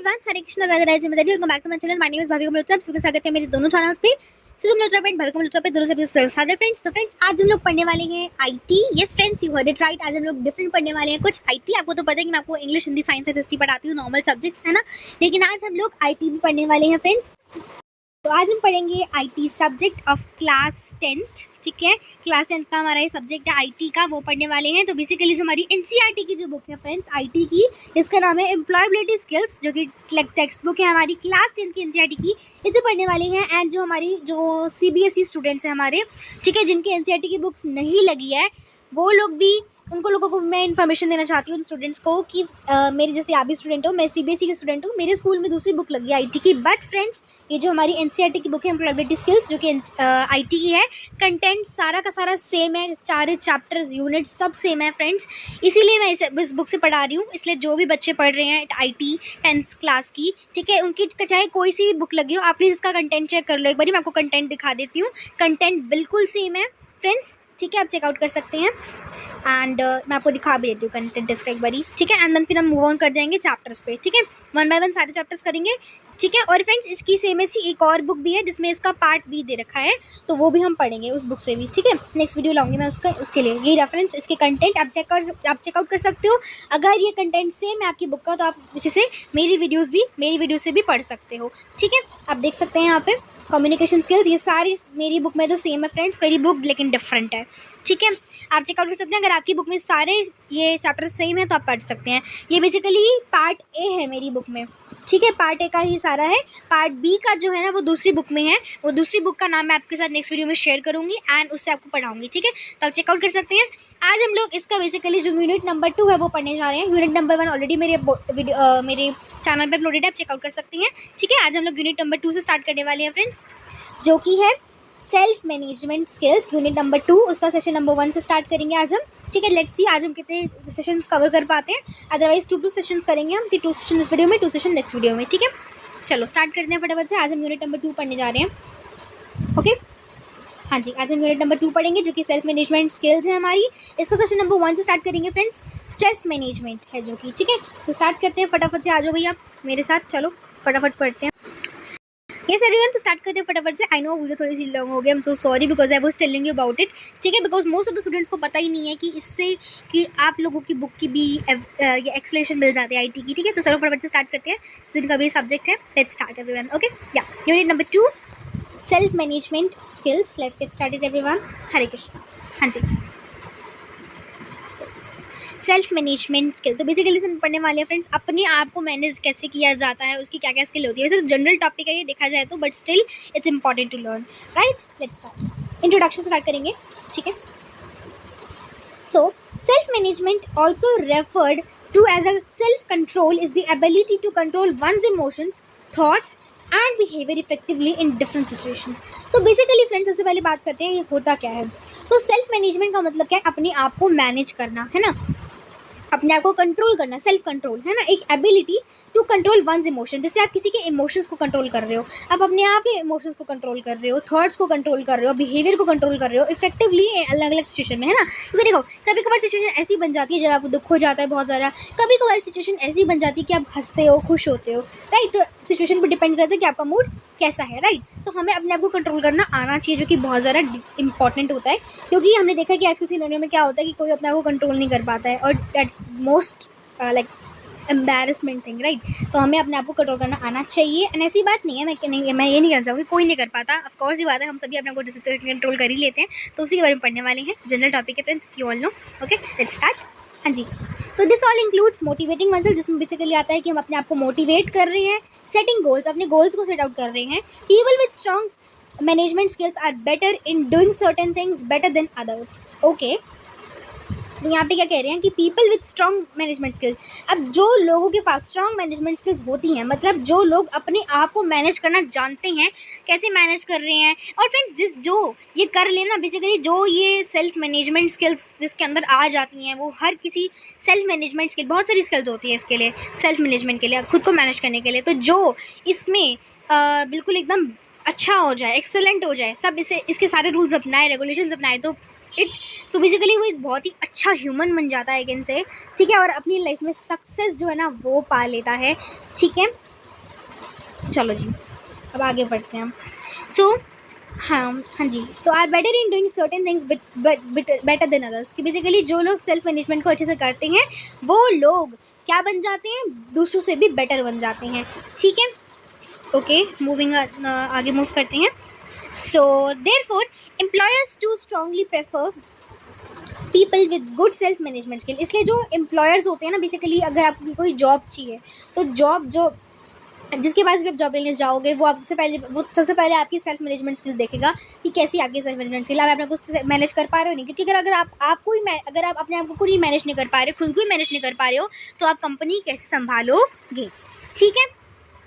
Everyone, Hare Krishna, Radhe Radhe, जय माता दी। Welcome back to my channel. My name is Bhavika Malhotra. आप सबका स्वागत है मेरे दोनों चैनल्स पे। तुम लोग भाविका मल्होत्रा पे दोनों से सादर फ्रेंड्स। तो फ्रेंड्स, आज हम लोग पढ़ने वाले हैं IT. Yes friends, you heard it right. आज हम लोग डिफरेंट पढ़ने वाले हैं कुछ आईटी। आपको तो पता है कि मैं आपको इंग्लिश, हिंदी, साइंस, एसएसटी पढ़ाती हूँ, नॉर्मल सब्जेक्ट्स है ना, लेकिन आज हम लोग आईटी भी पढ़ने वाले हैं फ्रेंड्स। तो आज हम पढ़ेंगे IT subject of class 10th। ठीक है, क्लास 10th का हमारा ये सब्जेक्ट है आईटी का, वो पढ़ने वाले हैं। तो बेसिकली जो हमारी एनसीईआरटी की जो बुक है फ्रेंड्स आईटी की, इसका नाम है एम्प्लॉयबिलिटी स्किल्स, जो कि टेक्स्ट बुक है हमारी क्लास 10th की एनसीईआरटी की, इसे पढ़ने वाले हैं। एंड जो हमारी जो सीबीएसई स्टूडेंट्स हैं हमारे, ठीक है, जिनकी एनसीईआरटी की बुक्स नहीं लगी है, वो लोग भी, उनको लोगों को मैं इन्फॉर्मेशन देना चाहती हूँ उन स्टूडेंट्स को कि मेरे जैसे आप भी स्टूडेंट हो, मैं सीबीएसई के स्टूडेंट हूँ, मेरे स्कूल में दूसरी बुक लगी है आईटी की। बट फ्रेंड्स, ये जो हमारी एनसीईआरटी की बुक है एम्प्लॉयबिलिटी स्किल्स, जो कि आईटी की है, कंटेंट सारा का सारा सेम है, चार चैप्टर्स, यूनिट्स सब सेम है फ्रेंड्स। इसीलिए मैं इस बुक से पढ़ा रही हूँ। इसलिए जो भी बच्चे पढ़ रहे हैं आईटी 10th क्लास की, ठीक है, उनकी चाहे कोई सी भी बुक लगी हो, आप प्लीज़ इसका कंटेंट चेक कर लो एक बार। मैं आपको कंटेंट दिखा देती हूँ। कंटेंट बिल्कुल सेम है फ्रेंड्स, ठीक है, आप चेकआउट कर सकते हैं। एंड मैं आपको दिखा भी देती हूँ कंटेंट इसका एक बारी, ठीक है। एंड देन फिर हम मूव ऑन कर जाएंगे चैप्टर्स पे, ठीक है, वन बाय वन सारे चैप्टर्स करेंगे, ठीक है। और फ्रेंड्स, इसकी सेम ऐसी एक और बुक भी है जिसमें इसका पार्ट भी दे रखा है, तो वो भी हम पढ़ेंगे उस बुक से भी, ठीक है। नेक्स्ट वीडियो लाऊंगी मैं उसके लिए। ये रेफरेंस, इसके कंटेंट आप चेकआउट कर सकते हो। अगर ये कंटेंट सेम है आपकी बुक का, तो आप इसी से मेरी वीडियो से भी पढ़ सकते हो, ठीक है। आप देख सकते हैं यहाँ पे कम्युनिकेशन स्किल्स, ये सारी मेरी बुक में तो सेम है फ्रेंड्स, मेरी बुक लेकिन डिफरेंट है, ठीक है। आप चेकआउट कर सकते हैं। अगर आपकी बुक में सारे ये चैप्टर सेम है तो आप पढ़ सकते हैं। ये बेसिकली पार्ट ए है मेरी बुक में, ठीक है, पार्ट ए का ही सारा है। पार्ट बी का जो है ना, वो दूसरी बुक में है। वो दूसरी बुक का नाम मैं आपके साथ नेक्स्ट वीडियो में शेयर करूंगी एंड उससे आपको पढ़ाऊंगी, ठीक है। तो आप चेकआउट कर सकते हैं। आज हम लोग इसका बेसिकली जो यूनिट नंबर 2 है वो पढ़ने जा रहे हैं। यूनिट नंबर 1 ऑलरेडी मेरे चैनल पर अपलोडेड है, आप चेकआउट कर सकते हैं, ठीक है। आज हम लोग यूनिट नंबर 2 से स्टार्ट करने वाले हैं फ्रेंड्स, जो कि है self management skills. Unit number 2, उसका सेशन नंबर 1 से स्टार्ट करेंगे आज हम, ठीक है। लेट्स सी आज हम कितने सेशंस कवर कर पाते हैं। अदरवाइज 2 सेशंस करेंगे हम, कि 2 सेशन इस वीडियो में, 2 सेशन नेक्स्ट वीडियो में, ठीक है। चलो स्टार्ट करते हैं फटाफट से। आज हम यूनिट नंबर 2 पढ़ने जा रहे हैं, ओके। हाँ जी, आज हम यूनिट नंबर 2 पढ़ेंगे, जो कि सेल्फ मैनेजमेंट स्किल्स है हमारी। इसका सेशन नंबर 1 से स्टार्ट करेंगे फ्रेंड्स। स्ट्रेस मैनेजमेंट है जो कि, ठीक है। तो स्टार्ट करते हैं फटाफट से। आ जाओ भैया मेरे साथ, चलो फटाफट पढ़ते हैं। यस एवरीवन, तो स्टार्ट करते हैं फटाफट से। आई नो वीडियो थोड़ी सी लॉन्ग हो गई, आई am so sorry because I was telling you about it, ठीक है। Because most of the students को पता ही नहीं है कि इससे कि आप लोगों की बुक की भी ये एक्सप्लेनेशन मिल जाती है आईटी की, ठीक है। तो चलो फटाफट से स्टार्ट करते हैं, जिनका भी सब्जेक्ट है। Let's start everyone, okay. या unit number 2, self management skills. Let's get started everyone. Hare Krishna. हाँ जी, सेल्फ मैनेजमेंट स्किल। तो बेसिकली इसमें पढ़ने वाले हैं फ्रेंड्स, अपने आप को मैनेज कैसे किया जाता है, उसकी क्या क्या स्किल होती है। वैसे जनरल टॉपिक है ये देखा जाए तो, but still it's important to learn, right. Let's start. Introduction start करेंगे, ठीक है। So self management also referred to as a self control is the ability to control one's emotions, thoughts and behaviour effectively in different situations. तो basically friends, सबसे पहले बात करते हैं ये होता क्या है। तो सेल्फ मैनेजमेंट का मतलब क्या है? अपने आप को मैनेज करना, है ना, अपने आप को कंट्रोल करना, सेल्फ कंट्रोल, है ना, एक ability to control one's emotion. जैसे आप किसी के इमोशंस को कंट्रोल कर रहे हो, आप अपने आप के इमोशंस को कंट्रोल कर रहे हो, थॉट्स को कंट्रोल कर रहे हो, बिहेवियर को कंट्रोल कर रहे हो इफेक्टिवली अलग अलग सिचुएशन में, है ना। क्योंकि देखो, कभी कभार सिचुएशन ऐसी बन जाती है जब आपको दुख हो जाता है बहुत ज़्यादा, कभी कभार सिचुएशन ऐसी बन जाती है कि आप हंसते हो, खुश होते हो, राइट। तो सिचुएशन पर डिपेंड करता है कि आपका मूड कैसा है, राइट। तो हमें अपने आप को कंट्रोल करना आना चाहिए, जो कि बहुत ज़्यादा इंपॉर्टेंट होता है। क्योंकि हमने देखा कि आजकल सिनेरियो में क्या होता है कि कोई अपने आप को कंट्रोल नहीं कर पाता है, और that's most like embarrassment thing, right. तो हमें अपने आप को कंट्रोल करना आना चाहिए। एंड ऐसी बात नहीं है, मैं ये नहीं कहना चाहूँगी कोई नहीं कर पाता, ऑफ कोर्स ये बात है, हम सभी अपने को कंट्रोल कर ही लेते हैं। तो उसी के बारे में पढ़ने वाले हैं, जनरल टॉपिक है friends, you all know, okay. Let's start. हाँ जी, तो this all includes motivating oneself, जिसमें बेसिकली आता है कि हम अपने आप को मोटिवेट कर रहे हैं, सेटिंग गोल्स, अपने गोल्स को सेट आउट कर रहे हैं। People with strong management skills are better in doing certain things better than others, okay. तो यहाँ पे क्या कह रहे हैं कि people with strong management skills, अब जो लोगों के पास स्ट्रॉन्ग मैनेजमेंट स्किल्स होती हैं, मतलब जो लोग अपने आप को मैनेज करना जानते हैं, कैसे मैनेज कर रहे हैं। और फ्रेंड्स, जो ये कर लेना, बेसिकली जो ये सेल्फ मैनेजमेंट स्किल्स जिसके अंदर आ जाती हैं, वो हर किसी सेल्फ मैनेजमेंट स्किल, बहुत सारी स्किल्स होती है इसके लिए, सेल्फ मैनेजमेंट के लिए, खुद को मैनेज करने के लिए। तो जो इसमें बिल्कुल एकदम अच्छा हो जाए, एक्सेलेंट हो जाए, सब इसके सारे रूल्स अपनाए, रेगुलेशंस अपनाए, तो बेसिकली वो एक बहुत ही अच्छा ह्यूमन बन जाता है इनसे, ठीक है। और अपनी लाइफ में सक्सेस जो है ना वो पा लेता है, ठीक है। चलो जी, अब आगे बढ़ते हैं हम। सो हाँ जी, तो are better in doing certain things better than others, कि बेसिकली जो लोग सेल्फ मैनेजमेंट को अच्छे से करते हैं वो लोग क्या बन जाते हैं, दूसरों से भी बेटर बन जाते हैं। ठीक है, ओके, मूविंग आगे मूव करते हैं। So therefore employers to strongly prefer people with good self management skill. इसलिए जो एम्प्लॉयर्स होते हैं ना, बेसिकली अगर आपको कोई जॉब चाहिए तो जॉब जो जिसके पास भी आप जॉब लेने जाओगे वो सबसे पहले आपकी सेल्फ मैनेजमेंट स्किल देखेगा कि कैसी आपकी सेल्फ मैनेजमेंट स्किल, आप अपने को मैनेज कर पा रहे हो नहीं। क्योंकि अगर आप अपने आप को खुद ही मैनेज नहीं कर पा रहे, खुद को ही मैनेज नहीं कर पा रहे हो, तो आप कंपनी कैसे संभालोगे। ठीक है,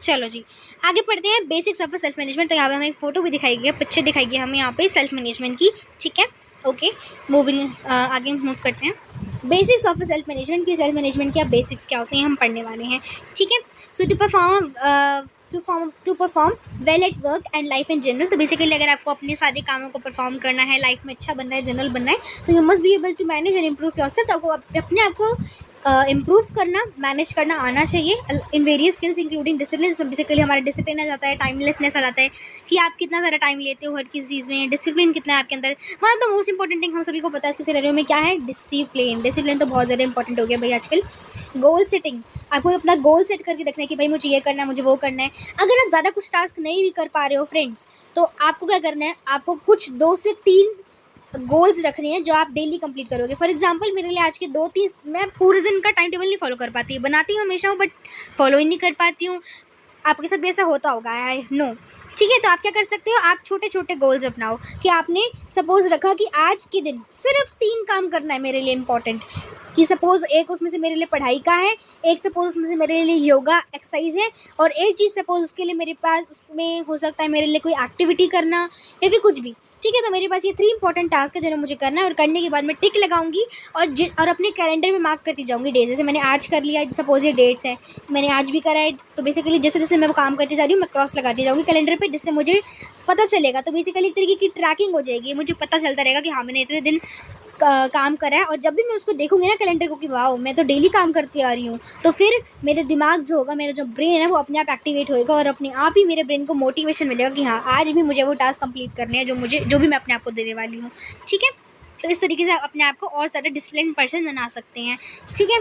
चलो जी आगे पढ़ते हैं। Basics of self management. तो यहाँ पे हमें एक फोटो भी दिखाई गई है, पिक्चर दिखाई गई हमें यहाँ पे सेल्फ मैनेजमेंट की। ठीक है, ओके, मूविंग आगे मूव करते हैं। बेसिक्स ऑफ सेल्फ मैनेजमेंट की, सेल्फ मैनेजमेंट के बेसिक्स क्या होते हैं हम पढ़ने वाले हैं। ठीक है, so to perform well at work and life in general. तो बेसिकली अगर आपको अपने सारे कामों को परफॉर्म करना है, लाइफ में अच्छा बनना है, जनरल बनना है, तो you must be able to manage and improve yourself. तो आपको अपने आप को इम्प्रूव करना, मैनेज करना आना चाहिए in various skills including discipline. इसमें बेसिकली हमारा डिसिप्लिन आ जाता है, टाइमलेसनेस आ जाता है कि आप कितना ज़्यादा टाइम लेते हो हर किसी चीज़ में, डिसिप्लिन कितना है आपके अंदर। One of the most important thing हम सभी को पता है इसके सिनेरियो में क्या है, डिसिप्लिन। डिसिप्लिन तो बहुत ज़्यादा इंपॉर्टेंट हो गया भाई आजकल। गोल सेटिंग, आपको अपना गोल सेट करके रखना है कि भाई मुझे ये करना है, मुझे वो करना है। अगर आप ज़्यादा कुछ टास्क नहीं भी कर पा रहे हो फ्रेंड्स, तो आपको क्या करना है, आपको कुछ 2 से 3 गोल्स रखने हैं जो आप डेली कंप्लीट करोगे। फॉर एग्जांपल मेरे लिए आज के 2-3, मैं पूरे दिन का टाइम टेबल नहीं फॉलो कर पाती, बनाती हूँ हमेशा हूँ बट फॉलो ही नहीं कर पाती हूँ। आपके साथ भी ऐसा होता होगा, आई नो। ठीक है, तो आप क्या कर सकते हो, आप छोटे छोटे गोल्स अपनाओ कि आपने सपोज रखा कि आज के दिन सिर्फ 3 काम करना है मेरे लिए इंपॉर्टेंट, कि सपोज एक उसमें से मेरे लिए पढ़ाई का है, एक सपोज उसमें से मेरे लिए योगा एक्सरसाइज है, और एक चीज़ सपोज उसके लिए मेरे पास उसमें हो सकता है मेरे लिए कोई एक्टिविटी करना या फिर कुछ भी। ठीक है, तो मेरे पास ये 3 इंपॉर्टेंट टास्क है जिन्हें मुझे करना है, और करने के बाद मैं टिक लगाऊंगी और अपने कैलेंडर में मार्क करती जाऊंगी डेज। जैसे मैंने आज कर लिया, सपोज ये डेट्स है, मैंने आज भी करा है, तो बेसिकली जैसे जैसे मैं वो काम करती जा रही हूँ मैं क्रॉस लगाती जाऊँगी कैलेंडर पे, जिससे मुझे पता चलेगा। तो बेसिकली एक तरीके की ट्रैकिंग हो जाएगी, मुझे पता चलता रहेगा कि हाँ मैंने इतने दिन काम करा है। और जब भी मैं उसको देखूंगी ना कैलेंडर को कि वाह मैं तो डेली काम करती आ रही हूँ, तो फिर मेरा दिमाग जो होगा, मेरा जो ब्रेन है वो अपने आप एक्टिवेट होएगा, और अपने आप ही मेरे ब्रेन को मोटिवेशन मिलेगा कि हाँ आज भी मुझे वो टास्क कंप्लीट करने हैं जो भी मैं अपने आप को देने वाली हूँ। ठीक है, तो इस तरीके से आप अपने आप को और ज़्यादा डिसिप्लिन पर्सन बना सकते हैं। ठीक है,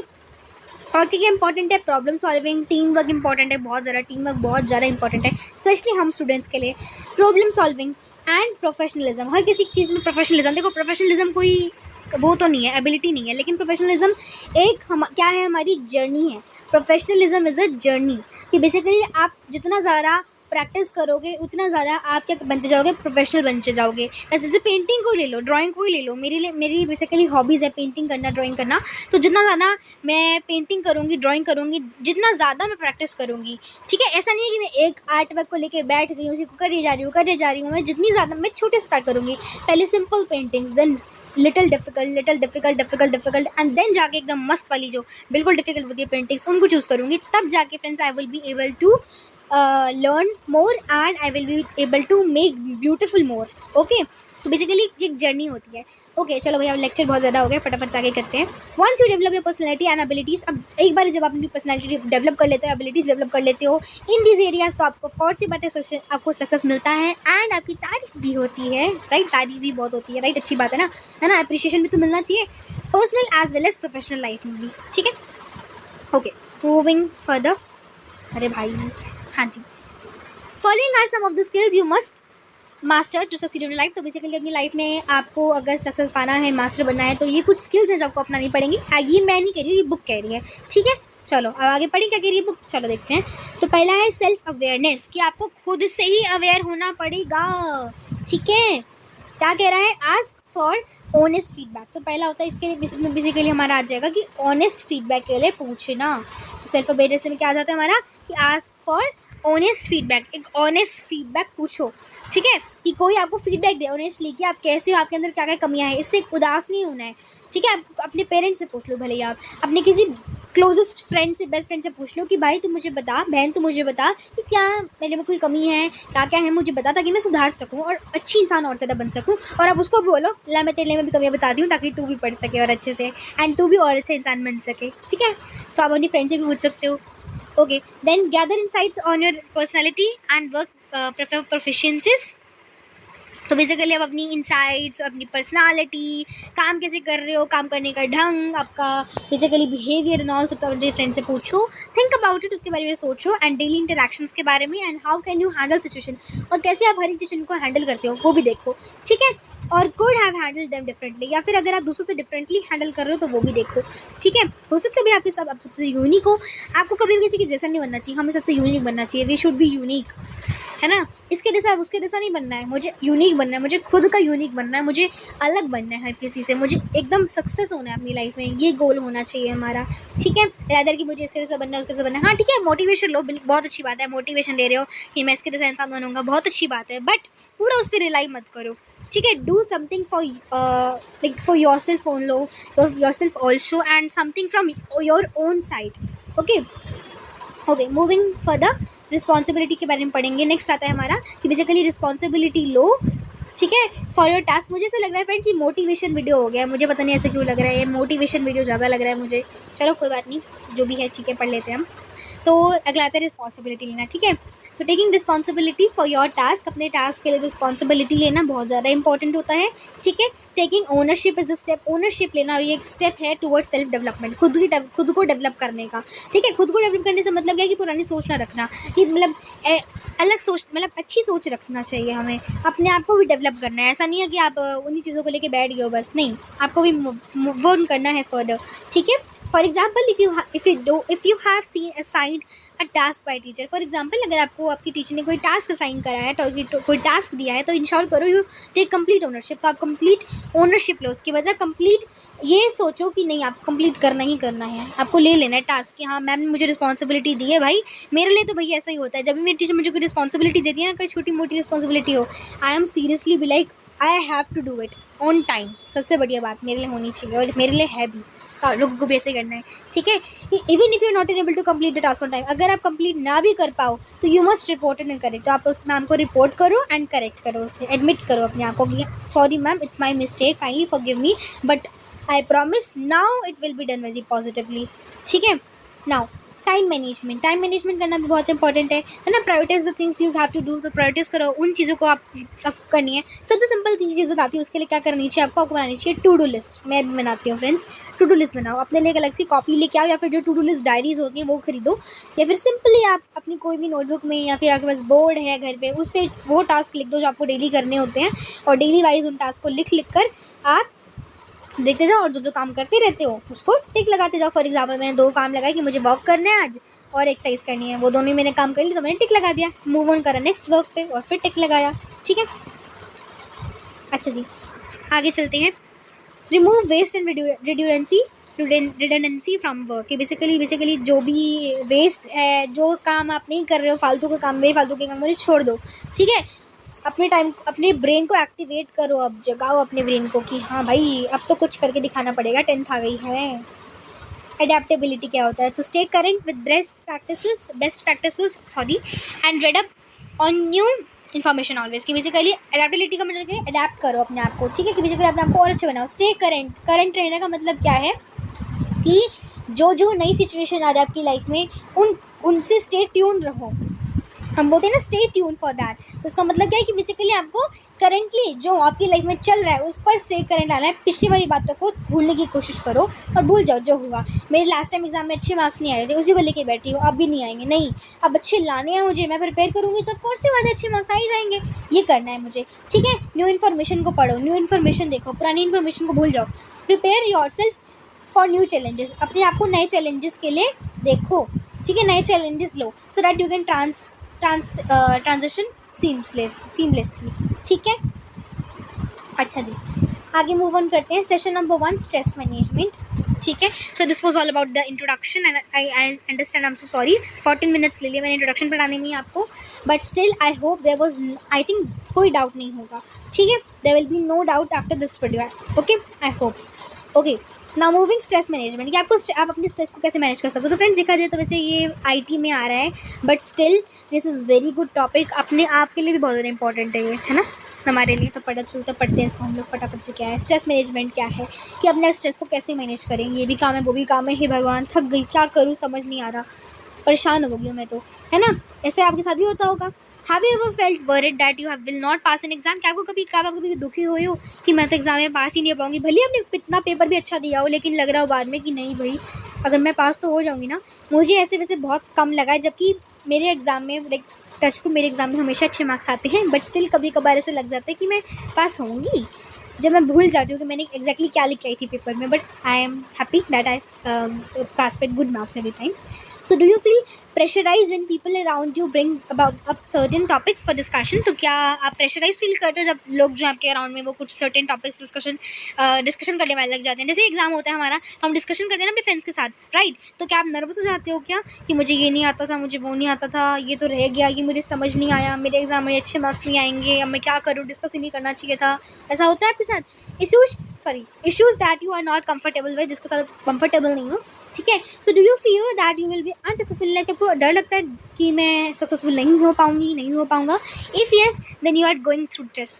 और क्या इंपॉर्टेंट है, problem solving, team work important है, बहुत ज़्यादा टीम वर्क बहुत ज़्यादा इंपॉर्टेंट है, स्पेशली हम स्टूडेंट्स के लिए। प्रॉब्लम सॉल्विंग एंड प्रोफेशनलिज्म, हर किसी चीज़ में प्रोफेशनलिज्म, देखो प्रोफेशनलिज्म कोई वो तो नहीं है, एबिलिटी नहीं है, लेकिन प्रोफेशनलिज्म क्या है, हमारी जर्नी है। प्रोफेशनलिज्म इज़ अ जर्नी, कि बेसिकली आप जितना ज़्यादा प्रैक्टिस करोगे उतना ज़्यादा आप क्या बनते जाओगे, प्रोफेशनल बनते जाओगे। जैसे पेंटिंग को ले लो, ड्राइंग को ही ले लो, मेरी बेसिकली हॉबीज़ है पेंटिंग करना, ड्राइंग करना। तो जितना ज़्यादा मैं पेंटिंग करूँगी, ड्राइंग करूँगी, जितना ज़्यादा मैं प्रैक्टिस करूँगी, ठीक है, ऐसा नहीं है कि मैं एक आर्ट वर्क को लेके बैठ गई हूँ, उसी को करे जा रही हूँ। मैं जितनी ज़्यादा, मैं छोटे से स्टार्ट करूँगी, पहले simple paintings, then little difficult and then जाके एकदम मस्त वाली जो बिल्कुल डिफिकल्ट होती है पेंटिंग्स, उनको चूज़ करूँगी। तब जाके friends I will be able to learn more and I will be able to make beautiful more. Okay, तो बेसिकली एक जर्नी होती है। ओके चलो भैया, लेक्चर बहुत ज़्यादा हो गया, फटाफट आगे करते हैं। Once you develop your personality and abilities, अब एक बार जब आप अपनी पर्सनैलिटी डेवलप कर लेते हो, एबिलिटीज़ डेवलप कर लेते हो इन दिस एरियाज, तो आपको और सी बातें आपको सक्सेस मिलता है एंड आपकी तारीफ भी होती है, राइट, तारीफ भी बहुत होती है, राइट, अच्छी बात है ना, अप्रिशिएशन भी तो मिलना चाहिए, personal as well as professional life में भी। ठीक है, ओके, मूविंग फर्दर। अरे भाई हाँ जी, following are some of the skills you must master to succeed in life. तो बेसिकली अपनी लाइफ में आपको अगर सक्सेस पाना है, मास्टर बनना है, तो ये कुछ स्किल्स हैं जो आपको अपनानी पड़ेंगी। ये मैं नहीं कह रही हूँ, ये बुक कह रही है। ठीक है, चलो अब आगे पढ़ी, क्या कह रही है बुक, चलो देखते हैं। तो पहला है सेल्फ अवेयरनेस, कि आपको खुद से ही अवेयर होना पड़ेगा। ठीक है, क्या कह रहा है, आस्क फॉर ऑनेस्ट फीडबैक। तो पहला होता है इसके लिए बेसिकली हमारा आ जाएगा कि ऑनेस्ट फीडबैक के लिए पूछना। तो सेल्फ अवेयरनेस में क्या आ जाता है हमारा, कि आस्क फॉर ऑनेस्ट फीडबैक, एक ऑनेस्ट फीडबैक पूछो। ठीक है, कि कोई आपको फीडबैक दे ऑनेस्टली कि आप कैसे हो, आपके अंदर क्या क्या कमियां हैं, इससे उदास नहीं होना है। ठीक है, आप अपने पेरेंट्स से पूछ लो, भले ही आप अपने किसी क्लोजेस्ट फ्रेंड से, बेस्ट फ्रेंड से पूछ लो कि भाई तू मुझे बता, बहन तू मुझे बता कि क्या मेरे में कोई कमी है, क्या क्या है, मुझे बता, ताकि मैं सुधार सकूं और अच्छी इंसान और ज़्यादा बन सकूं। और आप उसको बोलो, ला मैं तेरे में भी कमियां बता दी हूँ ताकि तू भी पढ़ सके और अच्छे से, एंड तू भी और अच्छा इंसान बन सके। ठीक है, तो आप अपनी फ्रेंड से भी पूछ सकते हो। Okay, then gather insights on your personality and work proficiencies. तो बेसिकली आप अपनी इंसाइट्स, अपनी पर्सनालिटी, काम कैसे कर रहे हो, काम करने का ढंग, आपका बेसिकली बिहेवियर एंड ऑल सब अपने फ्रेंड से पूछो, थिंक अबाउट इट, उसके बारे में सोचो, एंड डेली इंटरेक्शंस के बारे में, and how can you handle situation, और कैसे आप हर एक सिचुएशन को हैंडल करते हो वो भी देखो, ठीक है। और could have handle them differently, या फिर अगर आप दूसरों से डिफरेंटली हैंडल कर रहे हो तो वो भी देखो, ठीक है। हो सकता है भी आपके सब आप सबसे यूनिक हो, आपको कभी भी किसी के जैसा नहीं बनना चाहिए, हमें सबसे यूनिक बनना चाहिए, वी शुड बी यूनिक, है ना। इसके जैसा उसके जैसा नहीं बनना है, मुझे यूनिक बनना है, मुझे खुद का यूनिक बनना है, मुझे अलग बनना है हर किसी से, मुझे एकदम सक्सेस होना है अपनी लाइफ में, ये गोल होना चाहिए हमारा, ठीक है। रैदर कि मुझे इसके जैसा बनना है, उसके जैसा बनना है। हाँ ठीक है, मोटिवेशन लो, बहुत अच्छी बात है, मोटिवेशन ले रहे हो कि मैं इसके जैसा इंसान बनूंगा, बहुत अच्छी बात है, बट पूरा उस पर रिलाई मत करो, ठीक है। Do something for like for your self your self also, and something from your own side, okay. Okay, moving further, responsibility के बारे में पढ़ेंगे। नेक्स्ट आता है हमारा कि बेसिकली रिस्पॉन्सिबिलिटी लो, ठीक है, फॉर योर टास्क। मुझे ऐसा लग रहा है फ्रेंड्स ये मोटिवेशन वीडियो हो गया है, मुझे पता नहीं ऐसे क्यों लग रहा है, ये मोटिवेशन वीडियो ज़्यादा लग रहा है मुझे, चलो कोई बात नहीं, जो भी है ठीक है, पढ़ लेते हैं हम। तो अगला आता है रिस्पॉन्सिबिलिटी लेना, ठीक है। तो taking responsibility for your task, अपने टास्क के लिए रिस्पॉन्सिबिलिटी लेना बहुत ज़्यादा इंपॉर्टेंट होता है, ठीक है। Taking ownership is a step, ownership लेना ये एक स्टेप है टुवर्ड सेल्फ डेवलपमेंट, खुद को डेवलप करने का, ठीक है। खुद को डेवलप करने से मतलब क्या है कि पुरानी सोच ना रखना, कि मतलब अलग सोच, मतलब अच्छी सोच रखना चाहिए हमें, अपने आप को भी डेवलप करना है, ऐसा नहीं है कि आप उन्हीं चीज़ों को लेके बैठ गए हो बस, नहीं, आपको भी मूव ऑन करना है फर्दर, ठीक है। For example if you have seen assigned a task by teacher, for example अगर आपको आपकी टीचर ने कोई टास्क असाइन करा है, तो कोई टास्क दिया है, तो इंश्योर करो यू टेक कंप्लीट ओनरशिप, तो आप कंप्लीट ओनरशिप लो, उसकी मतलब कंप्लीट ये सोचो कि नहीं आपको कंप्लीट करना ही करना है, आपको ले लेना है टास्क कि हाँ मैम ने मुझे रिस्पॉन्सिबिलिटी दी है भाई, मेरे लिए तो भैया ऐसा ही होता है, जब भी मेरी टीचर मुझे कोई रिस्पॉन्सिबिलिटी देती है ना, कोई छोटी मोटी रिस्पॉन्सिबिलिटी हो, I am seriously be like I have to do it on time, सबसे बढ़िया बात मेरे लिए होनी चाहिए, और मेरे लिए है भी, लोगों को भी ऐसे करना है, ठीक है। Even if you not able to complete the task on time, अगर आप कंप्लीट ना भी कर पाओ तो you must report and correct, तो आप उस मैम को रिपोर्ट करो एंड करेक्ट करो, उसे एडमिट करो अपने आप को कि sorry ma'am, it's my mistake, kindly forgive me, but I promise now it will be done very positively, ठीक है। नाउ टाइम मैनेजमेंट करना भी बहुत इंपॉर्टेंट है ना। Prioritise the things you have to do, तो प्रायोरिटाइज करो उन चीज़ों को आप करनी है। सबसे सिंपल चीज़ बताती हूँ, उसके लिए क्या करनी चाहिए आपको बनानी चाहिए टू डू लिस्ट, मैं भी बनाती हूँ फ्रेंड्स, टू डू लिस्ट बनाओ, अपने लिए एक अलग सी कॉपी लेके आओ, या फिर जो टू डू लिस्ट डायरीज होती है वो खरीदो, या फिर सिंपली आप अपनी कोई भी नोटबुक में, या फिर आपके पास बोर्ड है घर पे, उस पर वो टास्क लिख दो जो आपको डेली करने होते हैं, और डेली वाइज उन टास्क को लिख कर आप देखते जाओ, और जो काम करते रहते हो उसको टिक लगाते जाओ। फॉर एग्जाम्पल मैंने 2 काम लगाए कि मुझे वॉक करना है आज और एक्सरसाइज करनी है, वो दोनों ही मैंने काम कर ली तो मैंने टिक लगा दिया, मूव ऑन करा नेक्स्ट वर्क पे और फिर टिक लगाया, ठीक है। अच्छा जी, आगे चलते हैं। Remove waste and redundancy from work, कि बेसिकली जो भी वेस्ट है, जो काम आप नहीं कर रहे हो, फालतू के काम, बेफालतू के काम छोड़ दो, ठीक है। अपने ब्रेन को एक्टिवेट करो, अब जगाओ अपने ब्रेन को कि हाँ भाई अब तो कुछ करके दिखाना पड़ेगा, 10th आ गई है। एडेप्टेबिलिटी क्या होता है, तो stay current with best practices and read up on new information always, कि बेसिकली एडेप्टेबिलिटी का मतलब है अडेप्ट करो अपने आप को, ठीक है, कि बेसिकली अपने आप को और अच्छे बनाओ। स्टे करंट रहने का मतलब क्या है कि जो नई सिचुएशन आ रही है आपकी लाइफ में, उनसे स्टे ट्यून रहो, हम बोलते हैं ना स्टे ट्यून फॉर दैट, तो इसका मतलब क्या है कि बेसिकली आपको करंटली जो आपकी लाइफ में चल रहा है उस पर स्टे करंट आना है, पिछली वाली बातों को भूलने की कोशिश करो और भूल जाओ जो हुआ। मेरे लास्ट टाइम एग्जाम में अच्छे मार्क्स नहीं आए थे, उसी को लेके बैठी हूँ, अब भी नहीं आएंगे, नहीं अब अच्छे लाने हैं मुझे, मैं प्रिपेयर करूँगी तो कोर्स से बाद अच्छे मार्क्स आ ही जाएंगे, ये करना है मुझे, ठीक है। न्यू इन्फॉर्मेशन को पढ़ो, न्यू इन्फॉर्मेशन देखो, पुरानी इन्फॉर्मेशन को भूल जाओ। Prepare your self for new challenges, अपने आप को नए चैलेंजेस के लिए देखो, ठीक है, नए challenges low, so that you can transition seamlessly, ठीक है। अच्छा जी, आगे मूव ऑन करते हैं। सेशन नंबर 1, स्ट्रेस मैनेजमेंट, ठीक है। So this was all about the introduction and I understand, I am so sorry 14 minutes ले लिए मैंने इंट्रोडक्शन पढ़ाने में आपको, but still I hope there was, I think कोई डाउट नहीं होगा, ठीक है, there will be no doubt after this video, okay, I hope. Okay, now moving stress management, कि आप अपने स्ट्रेस को कैसे मैनेज कर सकते हो। तो फ्रेंड्स देखा जाए तो वैसे ये IT में आ रहा है, but still this is very good topic, अपने आप के लिए भी बहुत ज़्यादा इंपॉर्टेंट है ये, है ना, हमारे लिए। तो पढ़ते हैं इसको हम लोग फटाफट से। क्या है स्ट्रेस मैनेजमेंट, क्या है कि अपने स्ट्रेस को कैसे मैनेज करें, ये भी काम है वो भी काम है, हे भगवान थक गई, क्या करूँ समझ नहीं आ रहा। परेशान हो गई हूँ मैं तो, है ना। ऐसे आपके साथ भी होता होगा। Have you ever felt worried that you will not pass an exam? क्या आपको कभी दुखी हुई हो कि मैं तो एग्जाम में पास ही नहीं हो पाऊंगी, भले आपने कितना पेपर भी अच्छा दिया हो, लेकिन लग रहा हो बाद में कि नहीं भाई अगर मैं पास तो हो जाऊंगी ना। मुझे ऐसे वैसे बहुत कम लगा है, जबकि मेरे एग्जाम में लाइक टच को मेरे एग्जाम में हमेशा अच्छे मार्क्स आते हैं, बट स्टिल कभी कभार ऐसे लग जाता है कि मैं पास होंगी, जब मैं भूल जाती हूँ कि मैंने एग्जैक्टली क्या लिख आई थी पेपर में। But I am happy that I pass with good marks every time. So do you feel pressurise when people around you bring about up certain topics for discussion? तो क्या आप प्रेशराइज फील करते हो जब लोग जो आपके अराउंड में वो कुछ सर्टेन टॉपिक्स डिस्कशन करने वाले लग जाते हैं? जैसे एग्जाम होता है हमारा, हम डिस्कशन करते हैं ना अपने फ्रेंड्स के साथ, राइट? तो क्या आप नर्वस हो जाते हो क्या कि मुझे ये नहीं आता था, मुझे वो नहीं आता था, ये तो रह गया, ये मुझे समझ नहीं आया, मेरे एग्जाम में अच्छे मार्क्स नहीं आएंगे, अब मैं क्या करूँ, डिस्कस ही नहीं करना चाहिए था? ऐसा होता है आपके साथ? Issues that you are not comfortable with, जिसके साथ कंफर्टेबल नहीं हो, ठीक है। So do you fear that you will be unsuccessful in life? आपको डर लगता है कि मैं सक्सेसफुल नहीं हो पाऊंगी, नहीं हो पाऊंगा? If yes then you are going through stress.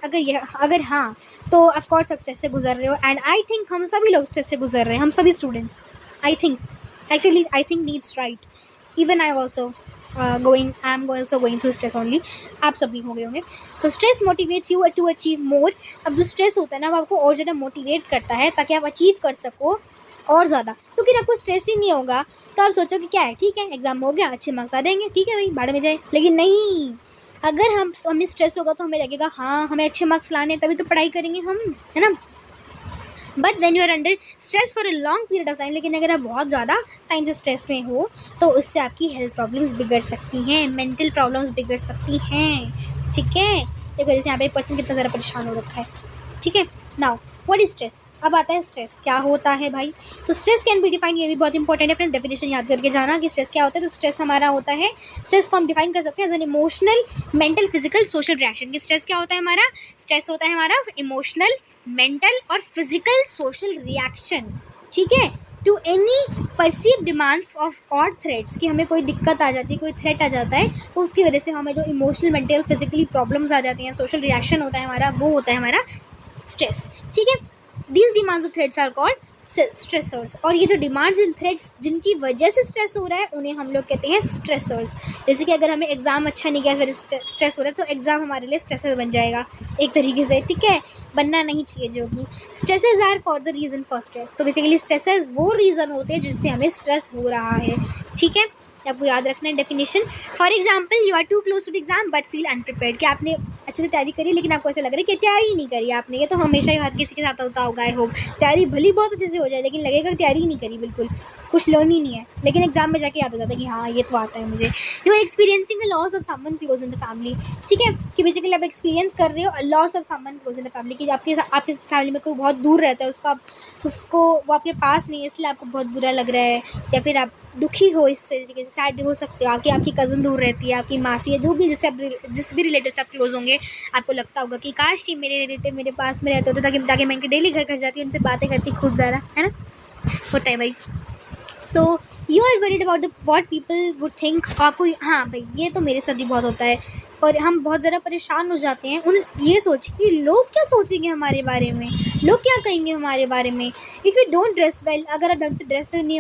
अगर हाँ तो ऑफकोर्स आप स्ट्रेस से गुजर रहे हो, एंड आई थिंक हम सभी लोग स्ट्रेस से गुजर रहे हैं, हम सभी students. I think needs right, even I also I am also going through stress only. आप सभी हो गए होंगे। तो stress motivates you to achieve more. अब जो स्ट्रेस होता है ना वो आपको और ज़्यादा मोटिवेट करता है ताकि आप अचीव कर सको और ज़्यादा, क्योंकि आपको स्ट्रेस ही नहीं होगा तो आप सोचो कि क्या है, ठीक है एग्जाम हो गया, अच्छे मार्क्स आ जाएंगे, ठीक है भाई भाड़ में जाए। लेकिन नहीं, अगर हमें स्ट्रेस होगा तो हमें लगेगा हाँ हमें अच्छे मार्क्स लाने, तभी तो पढ़ाई करेंगे हम, है ना। But when you are under stress for a long period of time, लेकिन अगर आप बहुत ज़्यादा टाइम से स्ट्रेस में हो तो उससे आपकी हेल्थ प्रॉब्लम्स बिगड़ सकती हैं, मेंटल प्रॉब्लम्स बिगड़ सकती हैं, ठीक है। देखो जैसे यहाँ पे एक पर्सन कितना ज़्यादा परेशान हो रखा है, ठीक है। Now what is stress? अब आता है स्ट्रेस क्या होता है भाई। तो स्ट्रेस कैन बी डिफाइन, ये भी बहुत इंपॉर्टेंट है, अपना डेफिनेशन याद करके जाना कि स्ट्रेस क्या होता है। तो स्ट्रेस हमारा होता है, स्ट्रेस को हम डिफाइन कर सकते हैं as an emotional, mental, physical, social reaction. कि स्ट्रेस क्या होता है हमारा? स्ट्रेस होता है हमारा इमोशनल, मेंटल और फिजिकल सोशल रिएक्शन, ठीक है, to any perceive demands of और थ्रेट्स। कि हमें कोई दिक्कत आ जाती है, कोई थ्रेट आ जाता है, तो उसकी वजह से हमें जो इमोशनल, मेंटल, फिजिकली प्रॉब्लम्स आ जाती हैं, सोशल रिएक्शन होता है हमारा, वो होता है हमारा स्ट्रेस, ठीक है। दीज डिमांड्स और थ्रेट्स आर कॉल्ड स्ट्रेसर्स। और ये जो डिमांड्स एंड थ्रेट्स जिनकी वजह से स्ट्रेस हो रहा है उन्हें हम लोग कहते हैं स्ट्रेसर्स। जैसे कि अगर हमें एग्जाम अच्छा नहीं गया, इस वजह से स्ट्रेस हो रहा है, तो एग्जाम हमारे लिए स्ट्रेसर बन जाएगा एक तरीके से, ठीक है। बनना नहीं चाहिए, जो कि stressors are for the reason for stress. तो बेसिकली स्ट्रेसेस वो रीज़न होते हैं जिससे हमें स्ट्रेस हो रहा है, ठीक है। आपको याद रखना है definition. For example you are too close to the exam but feel unprepared. कि आपने अच्छे से तैयारी करी लेकिन आपको ऐसा लग रहा है कि तैयारी ही नहीं करी आपने। ये तो हमेशा ही हर किसी के साथ होता होगा, आई होप। तैयारी भली बहुत अच्छे से हो जाए लेकिन लगेगा कि तैयारी ही नहीं करी, बिल्कुल कुछ लर्न ही नहीं है, लेकिन एग्जाम में जाके याद हो जाता है कि हाँ ये तो आता है मुझे। You are experiencing a loss of someone close in the family, ठीक है। कि बेसिकली आप एक्सपीरियंस कर रहे हो loss of someone close in the family, कि आपके फैमिली में कोई बहुत दूर रहता है, उसको वो आपके पास नहीं है इसलिए आपको बहुत बुरा लग रहा है, या फिर आप दुखी हो, इस तरीके से सैड हो सकते हो। आपकी कज़न दूर रहती है, आपकी मासी है, जो भी जिस भी रिलेटिव से आप क्लोज होंगे, आपको लगता होगा कि काश कि मेरे रिलेटिव मेरे पास में रहते होते ताकि मैं इनके डेली घर जाती, उनसे बातें करती खूब ज़्यादा, है ना। होता है भाई। So you are worried about the what people would think. आपको हाँ भाई ये तो मेरे साथ भी बहुत होता है, और हम बहुत ज़्यादा परेशान हो जाते हैं उन ये सोच कि लोग क्या सोचेंगे हमारे बारे में, लोग क्या कहेंगे हमारे बारे में। If you don't dress well, अगर आप ढंग से ड्रेसअप नहीं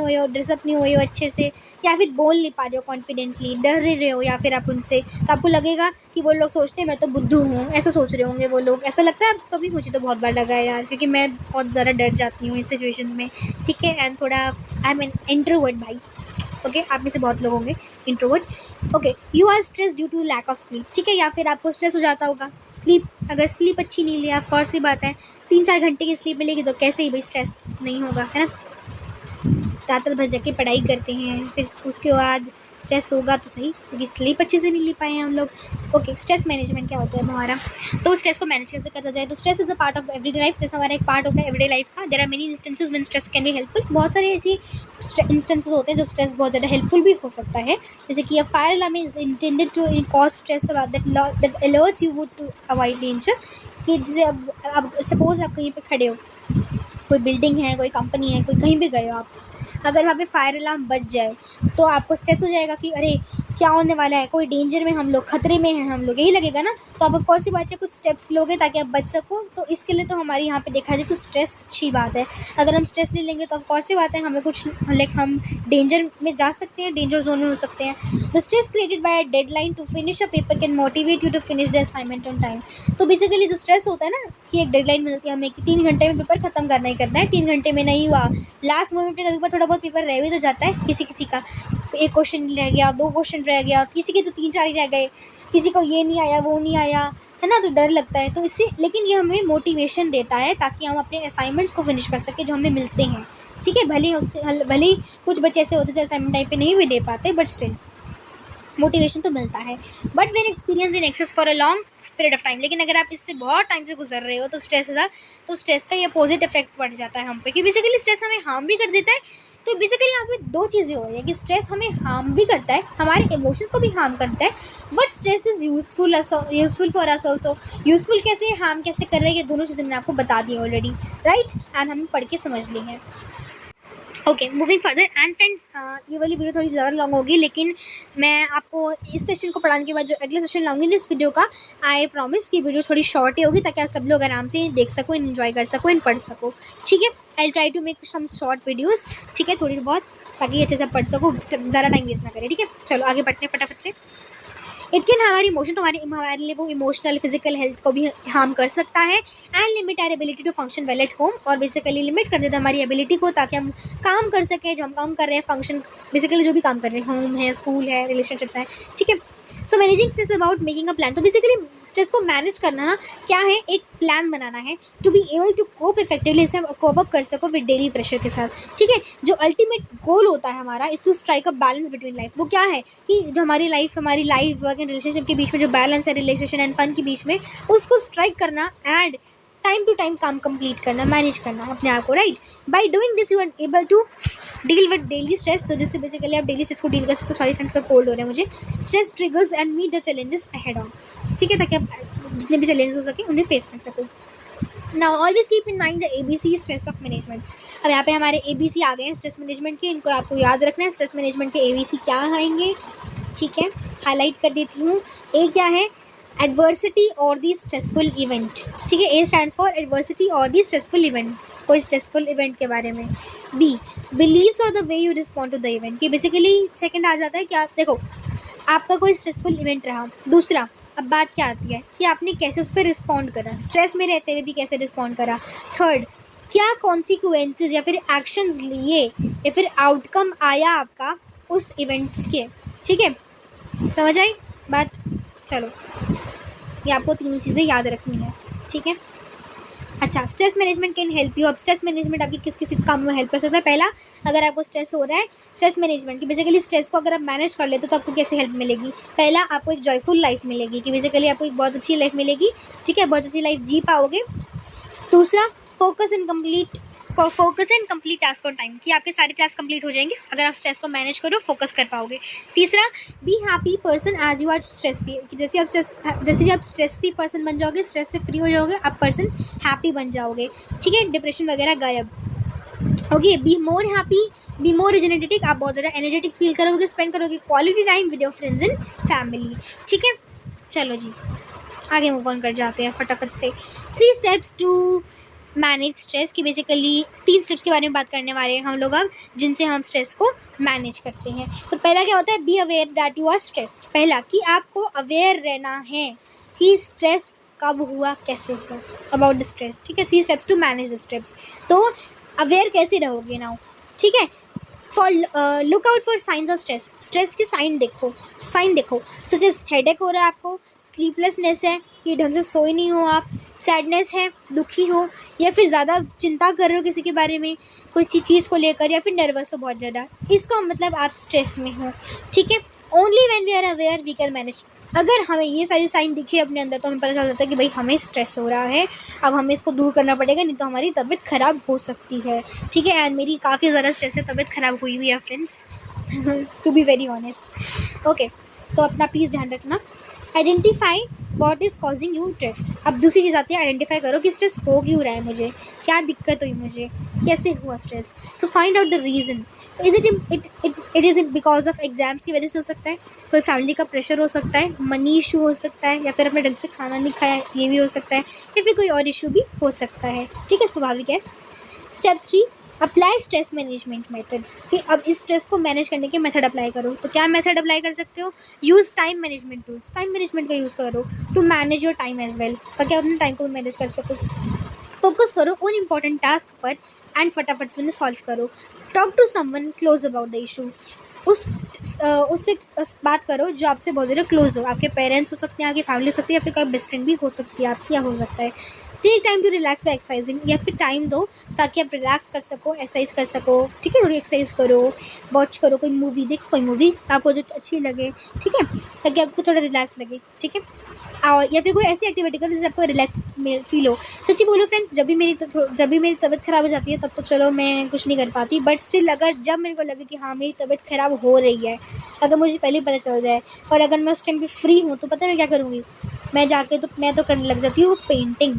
हुए हो अच्छे से, या फिर बोल नहीं पा रहे हो कॉन्फिडेंटली, डर रहे हो, या फिर आप उनसे, तो आपको लगेगा कि वो लोग सोचते हैं मैं तो बुद्धू हूँ, ऐसा सोच रहे होंगे वो लोग। ऐसा लगता है कभी, मुझे तो बहुत बार लगा है यार, क्योंकि मैं बहुत ज़्यादा डर जाती हूँ इस सिचुएशन में, ठीक है। एंड थोड़ा आई एम एन इंट्रोवर्ट भाई, ओके। आप में से बहुत लोग होंगे introvert, okay. You are stress due to lack of sleep, ठीक है। या फिर आपको स्ट्रेस हो जाता होगा स्लीप, अगर स्लीप अच्छी नहीं ली, ऑफ कोर्स सी बात है 3-4 घंटे की स्लीप मिलेगी तो कैसे ही भाई स्ट्रेस नहीं होगा, है ना। रात भर जाके पढ़ाई करते हैं, फिर उसके बाद स्ट्रेस होगा तो सही, क्योंकि स्लीप अच्छे से नहीं ले पाए हैं हम लोग, ओके। स्ट्रेस मैनेजमेंट क्या होता है हमारा, तो स्ट्रेस को मैनेज कैसे करना जाए। तो stress is a part of everyday life, जैसे हमारा एक पार्ट होता है एवरीडे लाइफ का। There are many instances when stress can be helpful. बहुत सारे ऐसी इंस्टेंसेस होते हैं जब स्ट्रेस बहुत ज़्यादा हेल्पफुल भी हो सकता है, जैसे कि a fire alarm is intended to cause stress that alerts you to avoid danger. कि जैसे अब सपोज आप कहीं पे खड़े हो, कोई बिल्डिंग है, कोई कंपनी है, कोई कहीं भी गए हो आप, अगर वहाँ पे फायर अलार्म बज जाए तो आपको स्ट्रेस हो जाएगा कि अरे क्या होने वाला है, कोई डेंजर में हम लोग, खतरे में हैं हम लोग, यही लगेगा ना। तो आप ऑफकोर्स ही बात है कुछ स्टेप्स लोगे ताकि आप बच सको। तो इसके लिए तो हमारे यहाँ पे देखा जाए तो स्ट्रेस अच्छी बात है। अगर हम स्ट्रेस नहीं लेंगे तो ऑफकोर्स ही बात है हमें कुछ लाइक हम डेंजर में जा सकते हैं, डेंजर जोन में हो सकते हैं। The stress created by a deadline to finish a paper can motivate you to finish the assignment on time. तो बेसिकली जो स्ट्रेस होता है ना कि एक डेडलाइन मिलती है हमें कि 3 घंटे में पेपर खत्म करना ही करना है, 3 घंटे में नहीं हुआ, लास्ट मोमेंट पे कभी थोड़ा बहुत पेपर रह भी तो जाता है, किसी किसी का 1 क्वेश्चन रह गया, 2 क्वेश्चन रह गया, किसी के तो 3-4 ही रह गए, किसी को ये नहीं आया वो नहीं आया, है ना। तो डर लगता है। तो इससे लेकिन ये हमें मोटिवेशन देता है ताकि हम अपने असाइनमेंट्स को फिनिश कर सकें जो हमें मिलते हैं। ठीक है, भले ही कुछ बच्चे ऐसे होते हैं जो असाइनमेंट टाइम पे नहीं भी दे पाते, बट स्टिल मोटिवेशन तो मिलता है। But when experience in excess for a long period of time, लेकिन अगर आप इससे बहुत टाइम से गुजर रहे हो तो स्ट्रेस का ये अपोजिट इफेक्ट पड़ जाता है हम पे कि बेसिकली स्ट्रेस हमें हार्म भी कर देता है। तो बेसिकली यहाँ पे 2 चीज़ें हो रही है कि स्ट्रेस हमें हार्म भी करता है, हमारे इमोशंस को भी हार्म करता है, but stress is useful for us also. Useful कैसे, हार्म कैसे कर रहे हैं, ये दोनों चीज़ें मैंने आपको बता दी ऑलरेडी, राइट। एंड हमने पढ़ के समझ ली है। Okay, moving further and friends, ये वाली वीडियो थोड़ी ज़्यादा लॉन्ग होगी, लेकिन मैं आपको इस सेशन को पढ़ाने के बाद जो अगले सेशन लाऊंगी इस वीडियो का, आई प्रॉमिस कि वीडियो थोड़ी शॉर्ट ही होगी ताकि आप सब लोग आराम से देख सको, एंजॉय कर सको, पढ़ सको। ठीक है, I try to make some short videos, ठीक है, थोड़ी बहुत, ताकि अच्छे से पढ़ सको, ज़्यादा टाइम वेस्ट ना करें। ठीक है, चलो आगे बढ़ते हैं फटाफट से। इट कैन हमारी इमोशन, तो हमारे लिए वो इमोशनल फिजिकल हेल्थ को भी हार्म कर सकता है। And limit are ability to function well at home, और बेसिकली लिमिट कर देता है हमारी एबिलिटी को ताकि हम काम कर सकें, जो हम काम कर रहे हैं, फंक्शन बेसिकली जो भी काम कर रहे हैं, होम है, स्कूल है, रिलेशनशिप्स हैं। ठीक है, so managing stress about making a plan. तो बेसिकली स्ट्रेस को मैनेज करना ना क्या है, एक प्लान बनाना है to be able to cope effectively, इससे कोप अप कर सको विद डेली प्रेशर के साथ। ठीक है, जो अल्टीमेट गोल होता है हमारा is to strike a balance between life. वो क्या है कि जो हमारी लाइफ वर्क एंड रिलेशनशिप के बीच में जो बैलेंस है, रिलेशन एंड फन के बीच में, उसको स्ट्राइक करना एंड टाइम टू टाइम काम कंप्लीट करना, मैनेज करना अपने आप को, right. By doing this you are able to deal with daily stress. तो जिससे बेसिकली आप डेली स्ट्रेस को डील कर सकते हो। सॉरी फ्रेंड्स, पर कोल्ड हो रहा है मुझे। Stress triggers and meet the challenges ahead on. ठीक है, ताकि आप जितने भी चैलेंजेस हो सके उन्हें फेस कर सको। Now always keep in mind the ABC stress of management. अब यहाँ पे हमारे ABC आ गए हैं स्ट्रेस मैनेजमेंट के, इनको आपको याद रखना है। स्ट्रेस मैनेजमेंट के ABC क्या आएंगे, ठीक है, हाईलाइट कर देती हूँ। ए क्या है, एडवर्सिटी और दी स्ट्रेसफुल इवेंट। ठीक है, ए स्टैंड्स फॉर एडवर्सिटी और दी स्ट्रेसफुल इवेंट, कोई स्ट्रेसफुल इवेंट के बारे में। बी बिलीव्स और the way you respond to the event, कि बेसिकली सेकंड आ जाता है कि आप देखो आपका कोई स्ट्रेसफुल इवेंट रहा। दूसरा, अब बात क्या आती है कि आपने कैसे उस पर रिस्पॉन्ड करा, स्ट्रेस में रहते हुए भी कैसे रिस्पॉन्ड करा। थर्ड, क्या कॉन्सिक्वेंसेज या फिर एक्शंस लिए या फिर आउटकम आया आपका उस इवेंट्स के। ठीक है, समझ आई बात। चलो, ये आपको 3 चीज़ें याद रखनी है। ठीक है, अच्छा, stress management can help you. अब स्ट्रेस मैनेजमेंट आपकी किस किस काम में हेल्प कर सकता है। पहला, अगर आपको स्ट्रेस हो रहा है, स्ट्रेस मैनेजमेंट की बेसिकली स्ट्रेस को अगर आप मैनेज कर लेते हो तो आपको कैसे हेल्प मिलेगी। पहला, आपको एक जॉयफुल लाइफ मिलेगी, कि बेसिकली आपको एक बहुत अच्छी लाइफ मिलेगी। ठीक है, बहुत अच्छी लाइफ जी पाओगे। दूसरा, focus and complete task on time, कि आपके सारे टास्क कंप्लीट हो जाएंगे अगर आप स्ट्रेस को मैनेज करो, फोकस कर पाओगे। तीसरा, be happy person as you are stress free, कि जैसे आप स्ट्रेस फ्री पर्सन बन जाओगे, स्ट्रेस से फ्री हो जाओगे, आप पर्सन हैप्पी बन जाओगे। ठीक है, डिप्रेशन वगैरह गायब। Okay, be more happy, be more energetic, आप बहुत ज़्यादा एनर्जेटिक फील करोगे, स्पेंड करोगे quality time with your friends and family. ठीक है, चलो जी आगे मूव ऑन कर जाते हैं फटाफट से। 3 स्टेप्स टू मैनेज स्ट्रेस, की बेसिकली 3 स्टेप्स के बारे में बात करने वाले हैं हम लोग अब, जिनसे हम स्ट्रेस को मैनेज करते हैं। तो पहला क्या होता है, be aware that you are stress. पहला कि आपको अवेयर रहना है कि स्ट्रेस कब हुआ, कैसे हुआ, अबाउट द स्ट्रेस। ठीक है, 3 steps to manage the stress. तो अवेयर कैसे रहोगे नाउ, ठीक है। For look out for science of stress, stress के साइन देखो सच एज हेडेक हो रहा है आपको, स्लीपलेसनेस है कि ढंग से सोए नहीं हो आप, सैडनेस है, दुखी हो, या फिर ज़्यादा चिंता कर रहे हो किसी के बारे में, कोई चीज़ को लेकर, या फिर नर्वस हो बहुत ज़्यादा, इसका मतलब आप स्ट्रेस में हो। ठीक है, only when we are aware we can manage. अगर हमें ये सारी साइन दिखे अपने अंदर तो हमें पता चल जाता है कि भाई हमें स्ट्रेस हो रहा है, अब हमें इसको दूर करना पड़ेगा, नहीं तो हमारी तबीयत ख़राब हो सकती है। ठीक है, एंड मेरी काफ़ी ज़्यादा स्ट्रेस से तबीयत ख़राब हुई हुई है friends, to be very honest. Okay, तो अपना प्लीज़ ध्यान रखना। Identify what is causing you stress. अब दूसरी चीज़ आती है, आइडेंटिफाई करो कि स्ट्रेस हो क्यों रहा है, मुझे क्या दिक्कत हुई, मुझे कैसे हुआ स्ट्रेस। तो find out the reason. Is it it is because of exams की वजह से हो सकता है, कोई फैमिली का प्रेशर हो सकता है, मनी इशू हो सकता है, या फिर अपने ढंग से खाना नहीं खाया ये भी हो सकता है, या फिर कोई और इशू भी हो सकता है। ठीक है, स्वाभाविक है। Step 3, apply stress management methods, कि अब इस स्ट्रेस को मैनेज करने के मेथड अप्लाई करो। तो क्या मेथड अप्लाई कर सकते हो? Use time management tools, time management का यूज़ करो to manage your time as well, ताकि अपने टाइम को मैनेज कर सको। फोकस करो उन इम्पॉर्टेंट टास्क पर एंड फटाफट से उन्हें सॉल्व करो। Talk to someone close about the issue, उससे बात करो जो आपसे बहुत ज़्यादा क्लोज हो। आपके पेरेंट्स हो सकते हैं, आपकी फैमिली हो सकती है, या फिर कोई बेस्ट फ्रेंड भी हो सकती है आपकी, या हो सकता है। Take time to relax by exercising, या फिर टाइम दो ताकि आप रिलैक्स कर सको, एक्सरसाइज कर सको। ठीक है, थोड़ी एक्सरसाइज करो, वॉच करो, कोई मूवी देखो, कोई मूवी आपको जो अच्छी लगे, ठीक है, ताकि आपको थोड़ा रिलैक्स लगे। ठीक है, और या फिर कोई ऐसी एक्टिविटी करो जिससे आपको रिलैक्स फील हो। सच्ची बोलो फ्रेंड्स, जब भी मेरी तबीयत ख़राब हो जाती है तब तो चलो मैं कुछ नहीं कर पाती, बट स्टिल अगर जब मेरे को लगे कि हाँ मेरी तबीयत ख़राब हो रही है, अगर मुझे पहले ही पता चल जाए और अगर मैं उस टाइम पे फ्री हूँ, तो पता है मैं क्या करूँगी? मैं तो करने लग जाती हूँ पेंटिंग,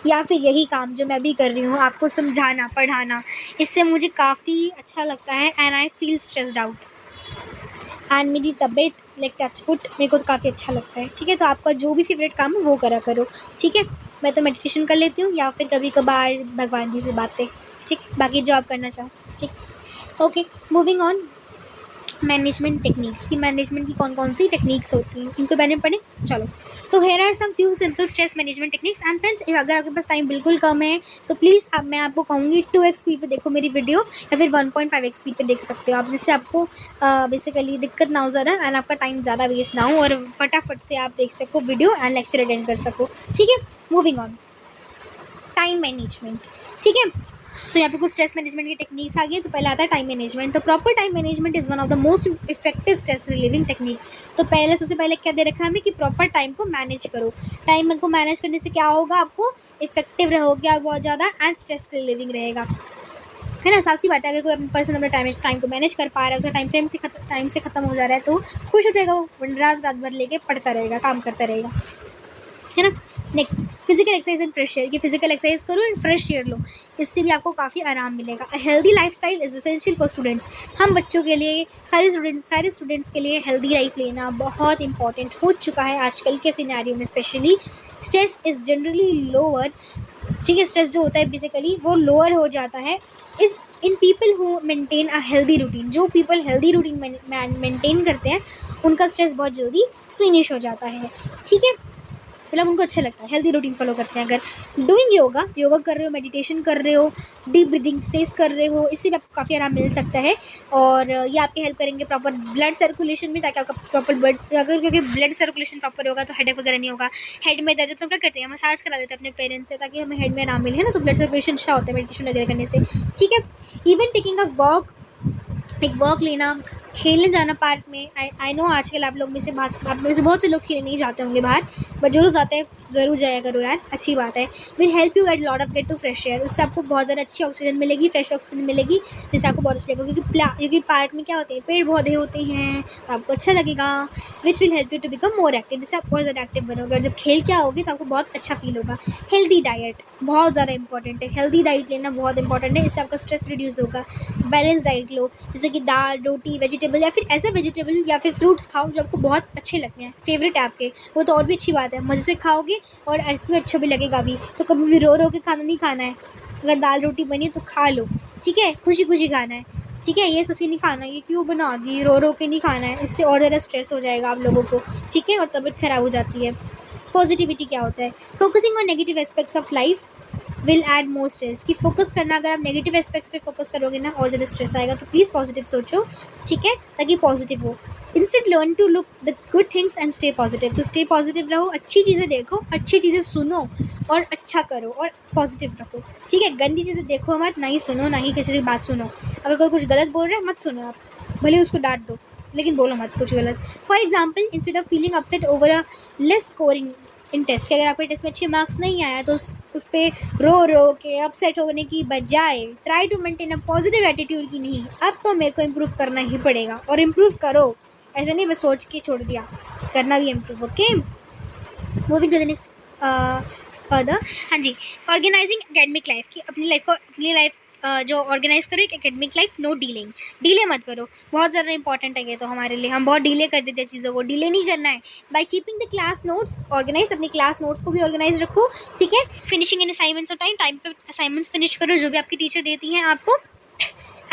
या फिर यही काम जो मैं अभी कर रही हूँ, आपको समझाना, पढ़ाना। इससे मुझे काफ़ी अच्छा लगता है and I feel stressed out, and मेरी तबीयत लाइक टच फुट मेरे को तो काफ़ी अच्छा लगता है। ठीक है, तो आपका जो भी फेवरेट काम है वो करा करो। ठीक है, मैं तो मेडिटेशन कर लेती हूँ, या फिर कभी कभार भगवान जी से बातें। ठीक, बाकी जो आप करना चाहो। ठीक, okay, moving on. Management techniques, की मैनेजमेंट की कौन कौन सी टेक्निक्स होती हैं, इनको मैंने पढ़े। चलो, तो here are some few simple stress management techniques. And friends, अगर आपके पास टाइम बिल्कुल कम है तो प्लीज़ अब मैं आपको कहूँगी 2x स्पीड पे देखो मेरी वीडियो, या फिर 1.5x स्पीड पे देख सकते हो आप, जिससे आपको बेसिकली दिक्कत ना हो ज़्यादा, एंड आपका टाइम ज़्यादा वेस्ट ना हो, और फटाफट से आप देख सको वीडियो एंड लेक्चर अटेंड कर सको। ठीक है, मूविंग ऑन, टाइम मैनेजमेंट। ठीक है, सो यहाँ पे कुछ स्ट्रेस मैनेजमेंट की टेक्निक्स आ गई। तो पहले आता है टाइम मैनेजमेंट। तो proper time management is one of the most effective stress relieving technique. तो पहले सबसे पहले क्या दे रखा है हमें कि प्रॉपर टाइम को मैनेज करो। टाइम को मैनेज करने से क्या होगा, आपको इफेक्टिव रहोगे आप बहुत ज़्यादा, एंड स्ट्रेस रिलीविंग रहेगा, है ना। साफ सी बात है, अगर कोई अपनी पर्सन अपने टाइम को मैनेज कर पा रहा है, उसका टाइम से ख़त्म हो जा रहा है, तो खुश हो जाएगा, वो रात भर लेके पढ़ता रहेगा, काम करता रहेगा, है ना। Next, physical exercise and fresh air, की फिजिकल एक्सरसाइज करो एंड फ्रेश एयर लो, इससे भी आपको काफ़ी आराम मिलेगा। A healthy lifestyle is essential for students, हम बच्चों के लिए, सारे स्टूडेंट्स के लिए हेल्दी लाइफ लेना बहुत इंपॉर्टेंट हो चुका है आजकल के सिनेरियो में specially. Stress is generally lower, ठीक है, स्ट्रेस जो होता है बेसिकली वो लोअर हो जाता है इस in people who maintain a healthy routine. जो पीपल हेल्दी रूटीन मेंटेन करते हैं उनका स्ट्रेस बहुत जल्दी फिनिश हो जाता है। ठीक है, मतलब उनको अच्छा लगता है, हेल्दी रूटीन फॉलो करते हैं। अगर डूइंग योगा कर रहे हो, मेडिटेशन कर रहे हो, डीप ब्रीदिंग एक्सरसाइज कर रहे हो, इससे भी आपको काफ़ी आराम मिल सकता है, और ये आपकी हेल्प करेंगे प्रॉपर ब्लड सर्कुलेशन में, ताकि आपका प्रॉपर ब्लड, अगर क्योंकि ब्लड सर्कुलेशन प्रॉपर होगा तो हेडेक वगैरह नहीं होगा। हेड में दर्द है तो क्या करते हैं, मसाज करा देते हैं अपने पेरेंट्स से, ताकि हमें हेड में आराम मिले, है ना। तो ब्लड सर्कुलेशन अच्छा होता है मेडिटेशन वगैरह करने से। ठीक है, इवन टेकिंग अ वॉक, एक वॉक लेना, खेलने जाना पार्क में। आई नो आजकल आप में से बहुत से लोग खेलने नहीं जाते होंगे बाहर, बट जो जाते हैं ज़रूर जाया करो यार, अच्छी बात है। Will help you get to fresh air, उससे आपको बहुत ज़्यादा अच्छी ऑक्सीजन मिलेगी, फ्रेश ऑक्सीजन मिलेगी, जिससे आपको बहुत अच्छा लगेगा। क्योंकि पार्क में क्या होते हैं, पेड़ पौधे होते हैं, तो आपको अच्छा लगेगा। Which will help you to become more active, जिससे आप बहुत ज़्यादा एक्टिव बनोगे, और जब खेल के आओगे तो आपको बहुत अच्छा फील होगा। हेल्दी डाइट बहुत ज़्यादा इंपॉर्टेंट है, हेल्दी डाइट लेना बहुत इंपॉर्टेंट है, इससे आपका स्ट्रेस रिड्यूस होगा। बैलेंस डाइट लो, जैसे कि दाल, रोटी, वेजिटेबल, या फिर ऐसे वेजिटेबल या फिर फ्रूट्स खाओ जो आपको बहुत अच्छे लगते हैं, फेवरेट है आपके, वो तो और भी अच्छी बात है, मज़े से खाओगे और आपको अच्छा भी लगेगा भी। तो कभी भी रो के खाना नहीं खाना है, अगर दाल रोटी बनी तो खा लो, ठीक है, खुशी खुशी खाना है। ठीक है, ये सोच के नहीं खाना ये क्यों बना दी, रो के नहीं खाना है, इससे और ज़्यादा स्ट्रेस हो जाएगा आप लोगों को। ठीक है, और तबीयत ख़राब हो जाती है। पॉजिटिविटी क्या होता है, focusing on negative aspects of life will add more stress, कि फोकस करना, अगर आप नेगेटिव एस्पेक्ट्स पे फोकस करोगे ना और ज़्यादा स्ट्रेस आएगा। तो प्लीज़ पॉजिटिव सोचो, ठीक है, ताकि पॉजिटिव हो। Instead learn to look the good things and stay positive, तो स्टे पॉजिटिव रहो, अच्छी चीज़ें देखो, अच्छी चीज़ें सुनो और अच्छा करो और पॉजिटिव रखो। ठीक है, गंदी चीज़ें देखो मत, ना ही सुनो, ना ही किसी की बात सुनो। अगर कोई कुछ गलत बोल रहा है मत सुनो आप, भले उसको डांट दो लेकिन बोलो मत कुछ गलत। For example, instead of feeling upset over a less scoring in test, कि अगर आपके टेस्ट में अच्छे मार्क्स नहीं आया तो उस पर रो के अपसेट होने की बजाय try to maintain a positive attitude, की नहीं अब तो मेरे को इम्प्रूव करना ही पड़ेगा, और इम्प्रूव करो, ऐसे नहीं बस सोच के छोड़ दिया, करना भी improve. Okay, moving to the next further. हाँ जी, ऑर्गेनाइजिंग एकेडमिक लाइफ, की अपनी लाइफ जो ऑर्गेनाइज करो एक academic life, no dealing, delay मत करो, बहुत ज़्यादा इंपॉर्टेंट है ये तो हमारे लिए, हम बहुत डीले कर देते हैं चीज़ों को, डीले नहीं करना है। By keeping the class notes organize, अपनी क्लास नोट्स को भी ऑर्गेनाइज रखो, ठीक है। फिनिशिंग इन असाइनमेंट्स और टाइम पे असाइनमेंट्स फिनिश करो जो भी आपकी टीचर देती हैं आपको,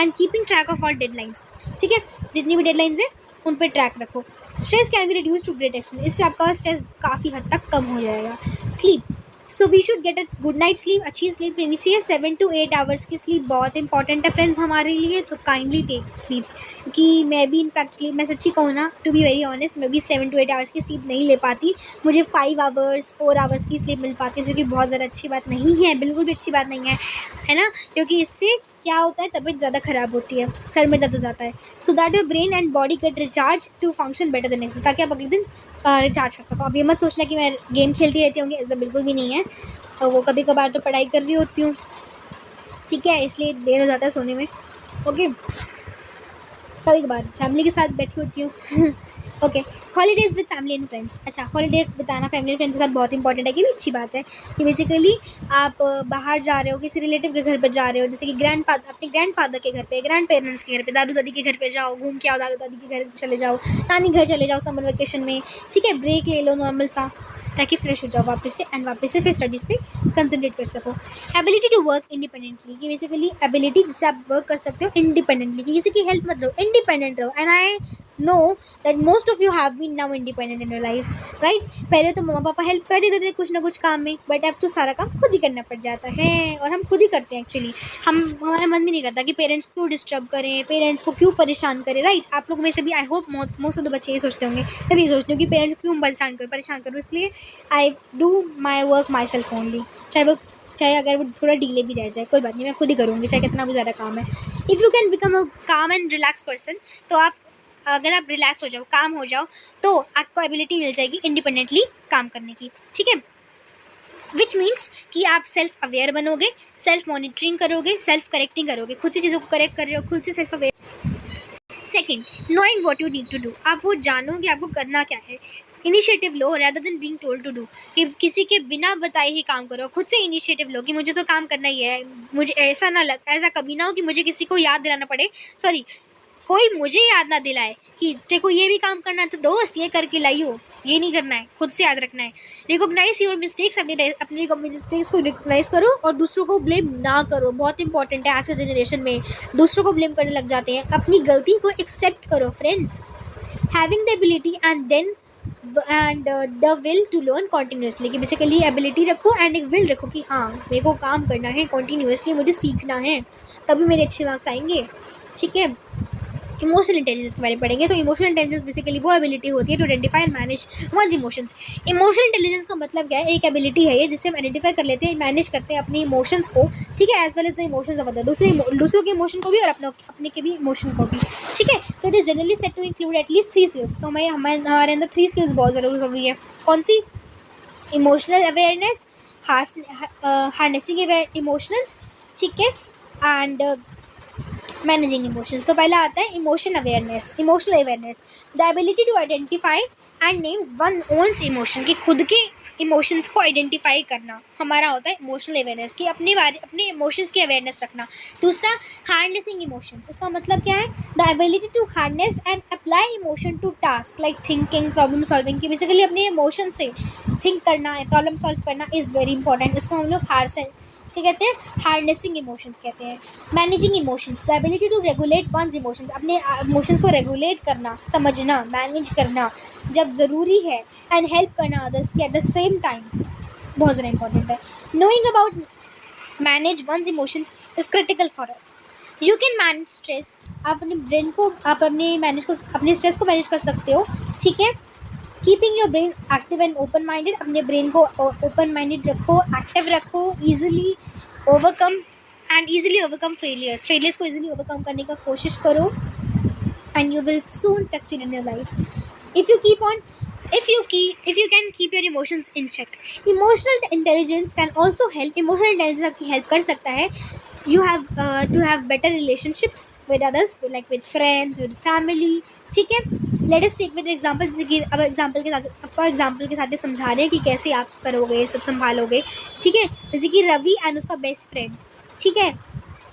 and keeping track of all deadlines, ठीक है, जितनी भी डेडलाइंस है उन पर ट्रैक रखो। Stress can be reduce to great extent, इससे आपका स्ट्रेस काफ़ी हद तक कम हो जाएगा। Sleep, so we should get a good night sleep, अच्छी स्लीप लेनी चाहिए। 7 to 8 आवर्स की स्लीप बहुत इंपॉर्टेंट है फ्रेंड्स हमारे लिए, तो काइंडली टेक स्लीप्स, क्योंकि मैं भी इनफैक्ट स्लीप, मैं सच्ची कहूँ ना, टू बी वेरी ऑनेस्ट, मैं भी 7 to 8 आवर्स की स्लीप नहीं ले पाती, मुझे 5 आवर्स 4 आवर्स की स्लीप मिल पाती है, जो कि बहुत ज़्यादा अच्छी बात नहीं है, बिल्कुल भी अच्छी बात नहीं है ना, क्योंकि इससे क्या होता है, तबीयत ज़्यादा ख़राब होती है, सर में दर्द हो जाता है। So that your brain and body get recharge to function better the next, ताकि आप अगले दिन रिचार्ज कर सको। अब ये मत सोचना कि मैं गेम खेलती रहती हूँ, ऐसा बिल्कुल भी नहीं है, और वो कभी कभार तो पढ़ाई कर रही होती हूँ, ठीक है, इसलिए देर हो जाता है सोने में, ओके, कभी कभार फैमिली के साथ बैठी होती हूँ okay. Holidays with family and friends, अच्छा हॉलीडे बिताना फैमिली एंड फ्रेंड्स के साथ बहुत इंपॉर्टेंट है, कि भी अच्छी बात है कि बेसिकली आप बाहर जा रहे हो, किसी रिलेटिव के घर पर जा रहे हो, जैसे कि अपने ग्रैंड फादर के घर पे, ग्रैंड पेरेंट्स के घर पे, दादू दादी के घर पे जाओ, घूम के आओ, दादू दादी के घर चले जाओ, नानी घर चले जाओ समर वेकेशन में, ठीक है, ब्रेक ले लो नॉर्मल सा, ताकि फ्रेश हो जाओ वापस से, एंड वापस से फिर स्टडीज़ पे कंसंट्रेट कर सको। एबिलिटी टू वर्क इंडिपेंडेंटली, कि बेसिकली एबिलिटी जिससे आप वर्क कर सकते हो इंडिपेंडेंटली, कि किसी की हेल्प मत लो, इंडिपेंडेंट रहो। And I know that most of you have been now independent in your lifes, right. पहले तो मम्मा पापा हेल्प कर देते थे कुछ ना कुछ काम में, बट अब तो सारा काम खुद ही करना पड़ जाता है, और हम खुद ही करते हैं एक्चुअली, हमारा मन भी नहीं करता कि पेरेंट्स क्यों डिस्टर्ब करें, पेरेंट्स को क्यों परेशान करें, राइट। आप लोग में से भी I hope most of the बच्चे ये सोचते होंगे, मैं भी सोचती हूँ कि पेरेंट्स क्यों परेशान करूँ, इसलिए I do my work my self only, चाहे अगर वो थोड़ा डीले भी रह जाए, कोई बात नहीं, मैं खुद ही करूँगी, चाहे कितना भी ज़्यादा काम है। If you can become a काम एंड रिलैक्स पर्सन, तो आप अगर आप रिलैक्स हो जाओ, काम हो जाओ, तो आपको एबिलिटी मिल जाएगी इंडिपेंडेंटली काम करने की, ठीक है। विच मीन्स कि आप सेल्फ अवेयर बनोगे, सेल्फ मॉनिटरिंग करोगे, सेल्फ करेक्टिंग करोगे, खुद से चीज़ों को करेक्ट कर रहे हो, खुद से self aware. Second, knowing what you need to do, आप वो जानो कि आपको करना क्या है। इनिशिएटिव लो rather than being told to do, कि किसी के बिना बताए ही काम करो, खुद से इनिशिएटिव लो कि मुझे तो काम करना ही है, मुझे ऐसा कभी ना हो कि मुझे किसी को याद दिलाना पड़े, सॉरी, कोई मुझे याद ना दिलाए कि देखो ये भी काम करना है, तो दोस्त ये करके लाइयो, ये नहीं करना है, खुद से याद रखना है। रिकॉग्नाइज योर मिस्टेक्स, अपनी मिस्टेक्स को रिकॉग्नाइज करो और दूसरों को ब्लेम ना करो, बहुत इंपॉर्टेंट है। आज के जनरेशन में दूसरों को ब्लेम करने लग जाते हैं, अपनी गलती को एक्सेप्ट करो friends. Having the ability and the will to learn continuously, कि बेसिकली एबिलिटी रखो एंड एक विल रखो कि हाँ मेरे को काम करना है कॉन्टीन्यूसली, मुझे सीखना है, तभी मेरे अच्छे मार्क्स आएंगे, ठीक है। इमोशनल इंटेलिजेंस के बारे में पढ़ेंगे, तो इमोशनल इंटेलिजेंस बेसिकली वो एबिलिटी होती है to identify and manage one's emotions. Emotional intelligence का मतलब क्या है, एक एबिलिटी है ये जिससे हम आइडेंटिफाई कर लेते हैं, मैनेज करते हैं अपने इमोशंस को, ठीक है, as well as the emotions of other, दूसरों के इमोशन को भी और अपने के भी इमोशन को भी, ठीक है। तो it is generally set to include at least 3 skills, तो हमारे अंदर 3 स्किल्स बहुत ज़रूरी है। कौन सी? इमोशनल अवेयरनेस, हार्नेसिंग इमोशंस, ठीक है, एंड मैनेजिंग इमोशंस। तो पहला आता है emotional awareness, the ability to identify and names one owns emotion, कि खुद के इमोशंस को आइडेंटिफाई करना हमारा होता है इमोशनल अवेयरनेस, कि अपने इमोशंस की अवेयरनेस रखना। दूसरा, हार्नेसिंग इमोशंस, इसका मतलब क्या है, the ability to harness and apply emotion to task like thinking, problem solving, कि बेसिकली अपने इमोशन से थिंक करना है, प्रॉब्लम सॉल्व करना इज़ वेरी इंपॉर्टेंट, इसको हम लोग इसके कहते हैं हार्नेसिंग इमोशंस कहते हैं। Managing emotions, the ability to regulate one's emotions, अपने इमोशंस को रेगुलेट करना, समझना, मैनेज करना जब ज़रूरी है, एंड हेल्प करना अदर्स की एट द सेम टाइम, बहुत ज़्यादा इंपॉर्टेंट है। Knowing about manage one's emotions is critical for us. You can manage stress, आप अपने स्ट्रेस को मैनेज कर सकते हो, ठीक है। Keeping your brain active and open minded, अपने ब्रेन को ओपन माइंडेड रखो, एक्टिव रखो, ईजिली ओवरकम फेलियर्स को ईजिली ओवरकम करने का कोशिश करो, and you will soon succeed in your life if you can keep your emotions in check. Emotional intelligence can also help. Emotional intelligence आपकी help कर सकता है. You have to have better relationships with others, like with friends, with family, ठीक है. Let us take with example, जैसे कि अब example के साथ समझा रहे हैं कि कैसे आप करोगे, सब संभालोगे, ठीक है. जैसे कि रवि एंड उसका बेस्ट फ्रेंड, ठीक है.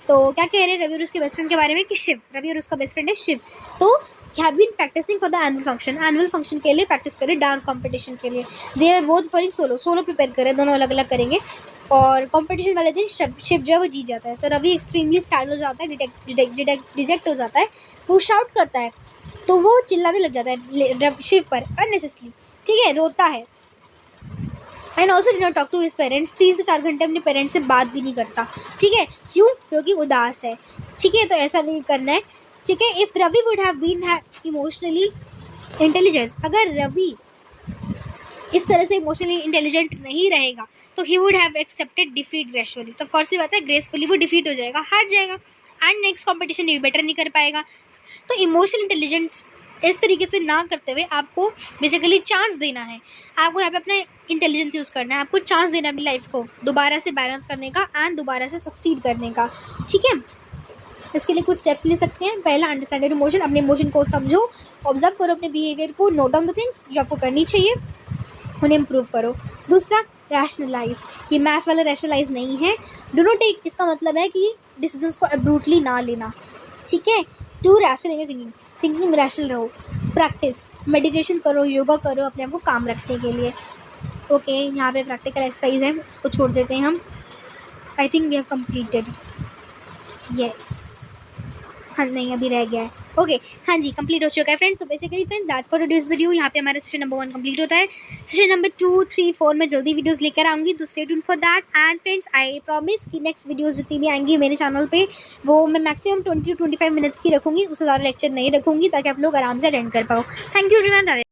तो क्या कह रहे हैं रवि और उसके बेस्ट फ्रेंड के बारे में कि शिव, रवि और उसका बेस्ट फ्रेंड है शिव, तो have been practicing for the annual function के लिए प्रैक्टिस करें डांस कंपटीशन के लिए। They are both for solo prepare करें, दोनों अलग अलग करेंगे। और कंपटीशन वाले दिन शिव जो है वो जीत जाता है, तो रवि एक्सट्रीमली सैड हो जाता है, डिजेक्ट हो जाता है, वो शाउट करता है, तो वो चिल्लाने लग जाता है शिव पर अननेसेसरी, ठीक है, रोता है। And also did not talk to his parents, 3 से 4 घंटे अपने पेरेंट्स से बात भी नहीं करता, ठीक है, क्यों? क्योंकि उदास है, ठीक है, तो ऐसा नहीं करना है, ठीक है। If Ravi would have been emotionally intelligence, अगर रवि इस तरह से इमोशनली इंटेलिजेंट नहीं रहेगा तो he would have accepted defeat gradually, तो ऑफकोर्स ये बात है ग्रेसफुली वो डिफीट हो जाएगा, हार जाएगा, एंड नेक्स्ट कॉम्पिटिशन भी बेटर नहीं कर पाएगा। तो इमोशनल इंटेलिजेंस इस तरीके से ना करते हुए आपको बेसिकली चांस देना है, आपको यहाँ पे अपना इंटेलिजेंस यूज़ करना है, आपको चांस देना है अपनी लाइफ को दोबारा से बैलेंस करने का एंड दोबारा से सक्सीड करने का, ठीक है। इसके लिए कुछ स्टेप्स ले सकते हैं। पहला, अंडरस्टैंड योर इमोशन, अपने इमोशन को समझो, ऑब्जर्व करो अपने बिहेवियर को, नोट डाउन द थिंग्स जो आपको करनी चाहिए, उन्हें इम्प्रूव करो। दूसरा, रैशनलाइज, ये मैथ्स वाला रैशनलाइज नहीं है, डू नॉट टेक, इसका मतलब है कि डिसीजंस को अब्रूटली ना लेना, ठीक है। टू रैशनल थिंकिंग में रैशनल रहो। प्रैक्टिस, मेडिटेशन करो, योगा करो अपने आप को काम रखने के लिए। ओके, यहाँ पे प्रैक्टिकल एक्सरसाइज है, उसको छोड़ देते हैं हम। I think we have completed, yes, हाँ नहीं अभी रह गया है, ओके, हाँ जी कंप्लीट हो चुका है फ्रेंड्स। सो बेसिकली फ्रेंड्स आज फॉर टुडेज वीडियो यहाँ पे हमारा सेशन नंबर 1 कंप्लीट होता है। सेशन नंबर 2, 3, 4 में जल्दी वीडियोस लेकर आऊँगी, तो stay tuned for that. And friends I promise कि नेक्स्ट वीडियोस जितनी भी आएंगी मेरे चैनल पे वो मैं मैक्सिमम 20 to 25 मिनट्स की रखूँगी, उससे ज़्यादा लेक्चर नहीं रखूँगी, ताकि आप लोग आराम से अटेंड कर पाओ। Thank you everyone.